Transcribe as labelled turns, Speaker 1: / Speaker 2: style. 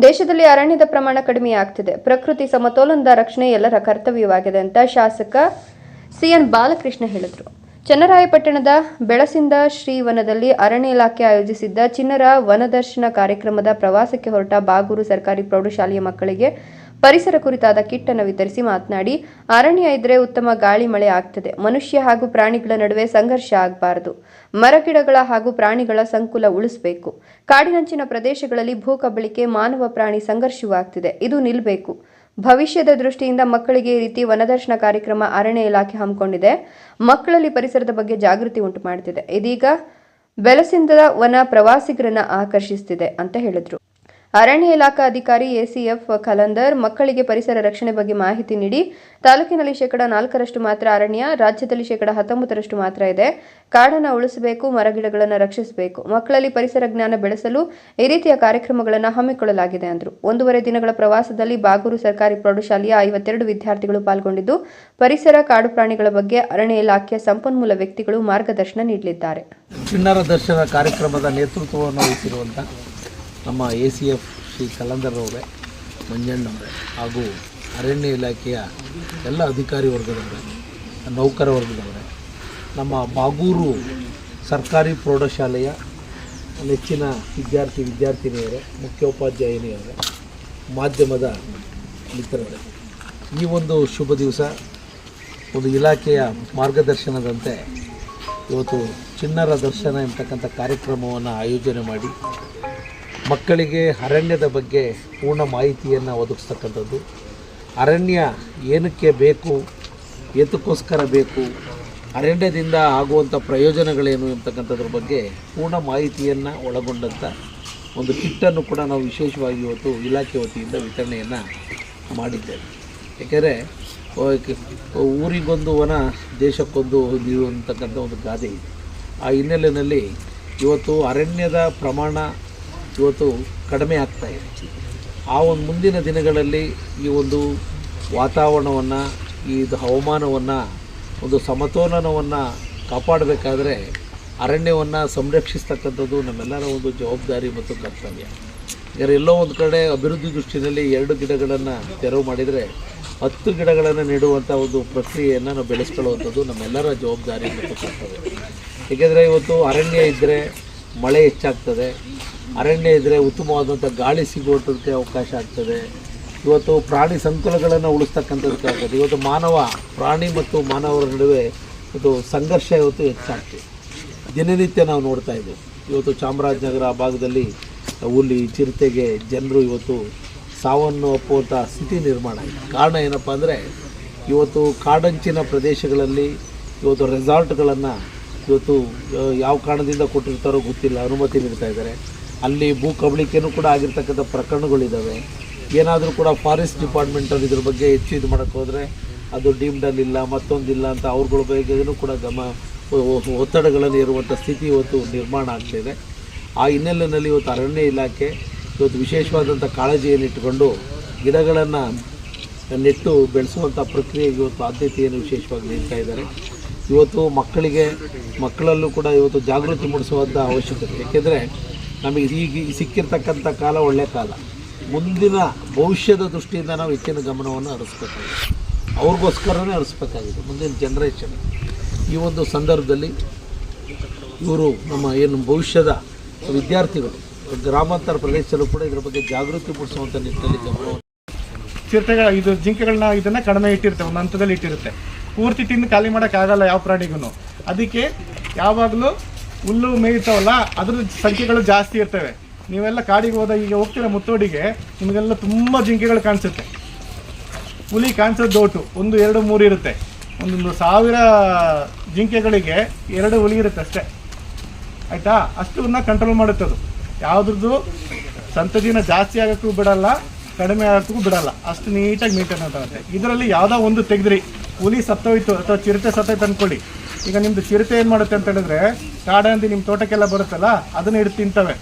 Speaker 1: ದೇಶದಲ್ಲಿ ಅರಣ್ಯದ ಪ್ರಮಾಣ ಕಡಿಮೆಯಾಗ್ತಿದೆ. ಪ್ರಕೃತಿ ಸಮತೋಲನದ ರಕ್ಷಣೆ ಎಲ್ಲರ ಕರ್ತವ್ಯವಾಗಿದೆ ಅಂತ ಶಾಸಕ ಸಿಎನ್ ಬಾಲಕೃಷ್ಣ ಹೇಳಿದರು. ಚನ್ನರಾಯಪಟ್ಟಣದ ಬೆಳಸಿಂದ ಶ್ರೀವನದಲ್ಲಿ ಅರಣ್ಯ ಇಲಾಖೆ ಆಯೋಜಿಸಿದ್ದ ಚಿನ್ನರ ವನದರ್ಶನ ಕಾರ್ಯಕ್ರಮದ ಪ್ರವಾಸಕ್ಕೆ ಹೊರಟ ಬಾಗೂರು ಸರ್ಕಾರಿ ಪ್ರೌಢಶಾಲೆಯ ಮಕ್ಕಳಿಗೆ ಪರಿಸರ ಕುರಿತಾದ ಕಿಟ್ ಅನ್ನು ವಿತರಿಸಿ ಮಾತನಾಡಿ, ಅರಣ್ಯ ಇದ್ರೆ ಉತ್ತಮ ಗಾಳಿ ಮಳೆ ಆಗ್ತದೆ. ಮನುಷ್ಯ ಹಾಗೂ ಪ್ರಾಣಿಗಳ ನಡುವೆ ಸಂಘರ್ಷ ಆಗಬಾರದು. ಮರಗಿಡಗಳ ಹಾಗೂ ಪ್ರಾಣಿಗಳ ಸಂಕುಲ ಉಳಿಸಬೇಕು. ಕಾಡಿನಂಚಿನ ಪ್ರದೇಶಗಳಲ್ಲಿ ಭೂಕಬಳಿಕೆ, ಮಾನವ ಪ್ರಾಣಿ ಸಂಘರ್ಷವೂ ಆಗ್ತಿದೆ. ಇದು ನಿಲ್ಲಬೇಕು. ಭವಿಷ್ಯದ ದೃಷ್ಟಿಯಿಂದ ಮಕ್ಕಳಿಗೆ ಈ ರೀತಿ ವನದರ್ಶನ ಕಾರ್ಯಕ್ರಮ ಅರಣ್ಯ ಇಲಾಖೆ ಹಮ್ಮಿಕೊಂಡಿದೆ. ಮಕ್ಕಳಲ್ಲಿ ಪರಿಸರದ ಬಗ್ಗೆ ಜಾಗೃತಿ ಉಂಟು ಮಾಡುತ್ತಿದೆ. ಇದೀಗ ಬೆಳಸಿಂದ ವನ ಪ್ರವಾಸಿಗರನ್ನ ಆಕರ್ಷಿಸುತ್ತಿದೆ ಅಂತ ಹೇಳಿದ್ರು. ಅರಣ್ಯ ಇಲಾಖಾ ಅಧಿಕಾರಿ ಎಸಿಎಫ್ ಖಲಂದರ್ ಮಕ್ಕಳಿಗೆ ಪರಿಸರ ರಕ್ಷಣೆ ಬಗ್ಗೆ ಮಾಹಿತಿ ನೀಡಿ, ತಾಲೂಕಿನಲ್ಲಿ 4% ಮಾತ್ರ ಅರಣ್ಯ, ರಾಜ್ಯದಲ್ಲಿ 19% ಮಾತ್ರ ಇದೆ. ಕಾಡನ್ನು ಉಳಿಸಬೇಕು, ಮರಗಿಡಗಳನ್ನು ರಕ್ಷಿಸಬೇಕು. ಮಕ್ಕಳಲ್ಲಿ ಪರಿಸರ ಜ್ಞಾನ ಬೆಳೆಸಲು ಈ ರೀತಿಯ ಕಾರ್ಯಕ್ರಮಗಳನ್ನು ಹಮ್ಮಿಕೊಳ್ಳಲಾಗಿದೆ ಅಂದರು. 1.5 ದಿನಗಳ ಪ್ರವಾಸದಲ್ಲಿ ಬಾಗೂರು ಸರ್ಕಾರಿ ಪ್ರೌಢಶಾಲೆಯ 52 ವಿದ್ಯಾರ್ಥಿಗಳು ಪಾಲ್ಗೊಂಡಿದ್ದು, ಪರಿಸರ, ಕಾಡು ಪ್ರಾಣಿಗಳ ಬಗ್ಗೆ ಅರಣ್ಯ ಇಲಾಖೆಯ ಸಂಪನ್ಮೂಲ ವ್ಯಕ್ತಿಗಳು ಮಾರ್ಗದರ್ಶನ ನೀಡಲಿದ್ದಾರೆ.
Speaker 2: ಚಿನ್ನರ ದರ್ಶನ ಕಾರ್ಯಕ್ರಮದ ನೇತೃತ್ವವನ್ನು ವಹಿಸಿರುವಂಥ ನಮ್ಮ ಎಸಿಎಫ್ ಶ್ರೀ ಖಲಂದರ್ ಅವರೇ, ಮಂಜಣ್ಣವರೇ ಹಾಗೂ ಅರಣ್ಯ ಇಲಾಖೆಯ ಎಲ್ಲ ಅಧಿಕಾರಿ ವರ್ಗದವರೇ, ನೌಕರ ವರ್ಗದವರೇ, ನಮ್ಮ ಬಾಗೂರು ಸರ್ಕಾರಿ ಪ್ರೌಢಶಾಲೆಯ ನೆಚ್ಚಿನ ವಿದ್ಯಾರ್ಥಿನಿಯರೇ, ಮುಖ್ಯೋಪಾಧ್ಯಾಯಿನಿಯರೇ, ಮಾಧ್ಯಮದ ಮಿತ್ರರೇ, ಈ ಒಂದು ಶುಭ ದಿವಸ ಒಂದು ಇಲಾಖೆಯ ಮಾರ್ಗದರ್ಶನದಂತೆ ಇವತ್ತು ಚಿನ್ನರ ದರ್ಶನ ಎಂಬತಕ್ಕಂಥ ಕಾರ್ಯಕ್ರಮವನ್ನು ಆಯೋಜನೆ ಮಾಡಿ ಮಕ್ಕಳಿಗೆ ಅರಣ್ಯದ ಬಗ್ಗೆ ಪೂರ್ಣ ಮಾಹಿತಿಯನ್ನು ಒದಗಿಸ್ತಕ್ಕಂಥದ್ದು, ಅರಣ್ಯ ಏನಕ್ಕೆ ಬೇಕು, ಏತಕ್ಕೋಸ್ಕರ ಬೇಕು, ಅರಣ್ಯದಿಂದ ಆಗುವಂಥ ಪ್ರಯೋಜನಗಳೇನು ಎಂಬತಕ್ಕಂಥದ್ರ ಬಗ್ಗೆ ಪೂರ್ಣ ಮಾಹಿತಿಯನ್ನು ಒಳಗೊಂಡಂಥ ಒಂದು ಕಿಟ್ಟನ್ನು ಕೂಡ ನಾವು ವಿಶೇಷವಾಗಿ ಇವತ್ತು ಇಲಾಖೆ ವತಿಯಿಂದ ವಿತರಣೆಯನ್ನು ಮಾಡಿದ್ದೇವೆ. ಏಕೆಂದರೆ ಊರಿಗೊಂದು ವನ ದೇಶಕ್ಕೊಂದು ನೀರು ಅಂತಕ್ಕಂಥ ಒಂದು ಗಾದೆ ಇದೆ. ಆ ಹಿನ್ನೆಲೆಯಲ್ಲಿ ಇವತ್ತು ಅರಣ್ಯದ ಪ್ರಮಾಣ ಇವತ್ತು ಕಡಿಮೆ ಆಗ್ತಾಯಿದೆ. ಆ ಒಂದು ಮುಂದಿನ ದಿನಗಳಲ್ಲಿ ಈ ಒಂದು ವಾತಾವರಣವನ್ನು, ಈ ಹವಾಮಾನವನ್ನು, ಒಂದು ಸಮತೋಲನವನ್ನು ಕಾಪಾಡಬೇಕಾದ್ರೆ ಅರಣ್ಯವನ್ನು ಸಂರಕ್ಷಿಸ್ತಕ್ಕಂಥದ್ದು ನಮ್ಮೆಲ್ಲರ ಒಂದು ಜವಾಬ್ದಾರಿ ಮತ್ತು ಕರ್ತವ್ಯ. ಈಗ ಎಲ್ಲೋ ಒಂದು ಕಡೆ ಅಭಿವೃದ್ಧಿ ದೃಷ್ಟಿಯಲ್ಲಿ 2 ಗಿಡಗಳನ್ನು ತೆರವು ಮಾಡಿದರೆ 10 ಗಿಡಗಳನ್ನು ನೆಡುವಂಥ ಒಂದು ಪ್ರಕ್ರಿಯೆಯನ್ನು ನಾವು ಬೆಳೆಸ್ಕೊಳ್ಳುವಂಥದ್ದು ನಮ್ಮೆಲ್ಲರ ಜವಾಬ್ದಾರಿ ಮತ್ತು ಕರ್ತವ್ಯ. ಏಕೆಂದರೆ ಇವತ್ತು ಅರಣ್ಯ ಇದ್ದರೆ ಮಳೆ ಹೆಚ್ಚಾಗ್ತದೆ, ಅರಣ್ಯ ಇದ್ದರೆ ಉತ್ತಮವಾದಂಥ ಗಾಳಿ ಸಿಗುವಂಥದ್ದಕ್ಕೆ ಅವಕಾಶ ಆಗ್ತದೆ. ಇವತ್ತು ಪ್ರಾಣಿ ಸಂಕುಲಗಳನ್ನು ಉಳಿಸ್ತಕ್ಕಂಥದ್ದಕ್ಕಾಗ್ತದೆ. ಇವತ್ತು ಪ್ರಾಣಿ ಮತ್ತು ಮಾನವರ ನಡುವೆ ಇವತ್ತು ಸಂಘರ್ಷ ಇವತ್ತು ಹೆಚ್ಚಾಗ್ತದೆ. ದಿನನಿತ್ಯ ನಾವು ನೋಡ್ತಾ ಇದ್ದೇವೆ. ಇವತ್ತು ಚಾಮರಾಜನಗರ ಭಾಗದಲ್ಲಿ ಹುಲಿ, ಚಿರತೆಗೆ ಜನರು ಇವತ್ತು ಸಾವನ್ನು ಅಪ್ಪುವಂಥ ಸ್ಥಿತಿ ನಿರ್ಮಾಣ ಆಗಿದೆ. ಕಾರಣ ಏನಪ್ಪ ಅಂದರೆ ಇವತ್ತು ಕಾಡಂಚಿನ ಪ್ರದೇಶಗಳಲ್ಲಿ ಇವತ್ತು ರೆಸಾರ್ಟ್ಗಳನ್ನು ಇವತ್ತು ಯಾವ ಕಾರಣದಿಂದ ಕೊಟ್ಟಿರ್ತಾರೋ ಗೊತ್ತಿಲ್ಲ, ಅನುಮತಿ ನೀಡ್ತಾ ಇದ್ದಾರೆ. ಅಲ್ಲಿ ಭೂ ಕಬಳಿಕೆಯೂ ಕೂಡ ಆಗಿರ್ತಕ್ಕಂಥ ಪ್ರಕರಣಗಳಿದ್ದಾವೆ. ಏನಾದರೂ ಕೂಡ ಫಾರೆಸ್ಟ್ ಡಿಪಾರ್ಟ್ಮೆಂಟಲ್ಲಿ ಇದ್ರ ಬಗ್ಗೆ ಹೆಚ್ಚು ಇದು ಮಾಡೋಕ್ಕೆ ಹೋದರೆ ಅದು ಡೀಮ್ಡಲ್ಲಿಲ್ಲ, ಮತ್ತೊಂದಿಲ್ಲ ಅಂತ ಅವ್ರಗಳ ಬಗ್ಗೆಯೂ ಕೂಡ ಒತ್ತಡಗಳಲ್ಲಿ ಇರುವಂಥ ಸ್ಥಿತಿ ಇವತ್ತು ನಿರ್ಮಾಣ ಆಗ್ತಾಯಿದೆ. ಆ ಹಿನ್ನೆಲೆಯಲ್ಲಿ ಇವತ್ತು ಅರಣ್ಯ ಇಲಾಖೆ ಇವತ್ತು ವಿಶೇಷವಾದಂಥ ಕಾಳಜಿಯನ್ನು ಇಟ್ಟುಕೊಂಡು ಗಿಡಗಳನ್ನು ನೆಟ್ಟು ಬೆಳೆಸುವಂಥ ಪ್ರಕ್ರಿಯೆಗೆ ಇವತ್ತು ಆದ್ಯತೆಯನ್ನು ವಿಶೇಷವಾಗಿ ನೀಡ್ತಾ ಇದ್ದಾರೆ. ಇವತ್ತು ಮಕ್ಕಳಲ್ಲೂ ಕೂಡ ಇವತ್ತು ಜಾಗೃತಿ ಮೂಡಿಸುವಂಥ ಅವಶ್ಯಕತೆ. ಏಕೆಂದರೆ ನಮಗೆ ಈಗ ಸಿಕ್ಕಿರ್ತಕ್ಕಂಥ ಕಾಲ ಒಳ್ಳೆಯ ಕಾಲ. ಮುಂದಿನ ಭವಿಷ್ಯದ ದೃಷ್ಟಿಯಿಂದ ನಾವು ಹೆಚ್ಚಿನ ಗಮನವನ್ನು ಹರಿಸ್ಬೇಕಾಗಿದೆ. ಅವ್ರಿಗೋಸ್ಕರನೇ ಹರಿಸ್ಬೇಕಾಗಿದೆ ಮುಂದಿನ ಜನ್ರೇಷನ್. ಈ ಒಂದು ಸಂದರ್ಭದಲ್ಲಿ ಇವರು ನಮ್ಮ ಏನು ಭವಿಷ್ಯದ ವಿದ್ಯಾರ್ಥಿಗಳು ಗ್ರಾಮಾಂತರ ಪ್ರದೇಶದಲ್ಲೂ ಕೂಡ ಇದರ ಬಗ್ಗೆ ಜಾಗೃತಿ ಮೂಡಿಸುವಂಥ ನಿಟ್ಟಿನಲ್ಲಿ ಗಮನವನ್ನು,
Speaker 3: ಚಿರತೆಗಳ ಜಿಂಕೆಗಳನ್ನ ಇದನ್ನು ಕಡಿಮೆ ಇಟ್ಟಿರುತ್ತೆ, ಒಂದು ಹಂತದಲ್ಲಿ ಇಟ್ಟಿರುತ್ತೆ. ಪೂರ್ತಿ ತಿಂದು ಖಾಲಿ ಮಾಡೋಕ್ಕಾಗಲ್ಲ ಯಾವ ಪ್ರಾಣಿಗೂ. ಅದಕ್ಕೆ ಯಾವಾಗಲೂ ಹುಲ್ಲು ಮೇಯ್ತಾವಲ್ಲ ಅದ್ರ ಸಂಖ್ಯೆಗಳು ಜಾಸ್ತಿ ಇರ್ತವೆ. ನೀವೆಲ್ಲ ಕಾಡಿಗೆ ಈಗ ಹೋಗ್ತೀರ ಮುತ್ತೋಡಿಗೆ, ನಿಮಗೆಲ್ಲ ತುಂಬ ಜಿಂಕೆಗಳು ಕಾಣಿಸುತ್ತೆ. ಹುಲಿ ಕಾಣಿಸೋದು ಡೌಟು, 1, 2, 3 ಇರುತ್ತೆ. 1000 ಜಿಂಕೆಗಳಿಗೆ 2 ಹುಲಿ ಇರುತ್ತೆ ಅಷ್ಟೇ, ಆಯಿತಾ? ಅಷ್ಟನ್ನ ಕಂಟ್ರೋಲ್ ಮಾಡುತ್ತದು. ಯಾವುದ್ರದ್ದು ಸಂತತಿನ ಜಾಸ್ತಿ ಆಗೋಕ್ಕೂ ಬಿಡಲ್ಲ, ಕಡಿಮೆ ಆಗೋಕ್ಕೂ ಬಿಡಲ್ಲ. ಅಷ್ಟು ನೀಟಾಗಿ ಮೇಂಟೈನ್ ಆಗುತ್ತೆ. ಇದರಲ್ಲಿ ಯಾವುದೋ ಒಂದು ತೆಗೆದ್ರಿ, ಹುಲಿ ಸತ್ತೋಯ್ತು ಅಥವಾ ಚಿರತೆ ಸತ್ತೋಯ್ತು ಅಂದ್ಕೊಳ್ಳಿ. ಈಗ ನಿಮ್ಮದು ಚಿರತೆ ಏನು ಮಾಡುತ್ತೆ ಅಂತ ಹೇಳಿದ್ರೆ, ಕಾಡಂದಿ ನಿಮ್ಮ ತೋಟಕ್ಕೆಲ್ಲ ಬರುತ್ತಲ್ಲ ಅದನ್ನು ಹಿಡಿದು ತಿಂತವೆ.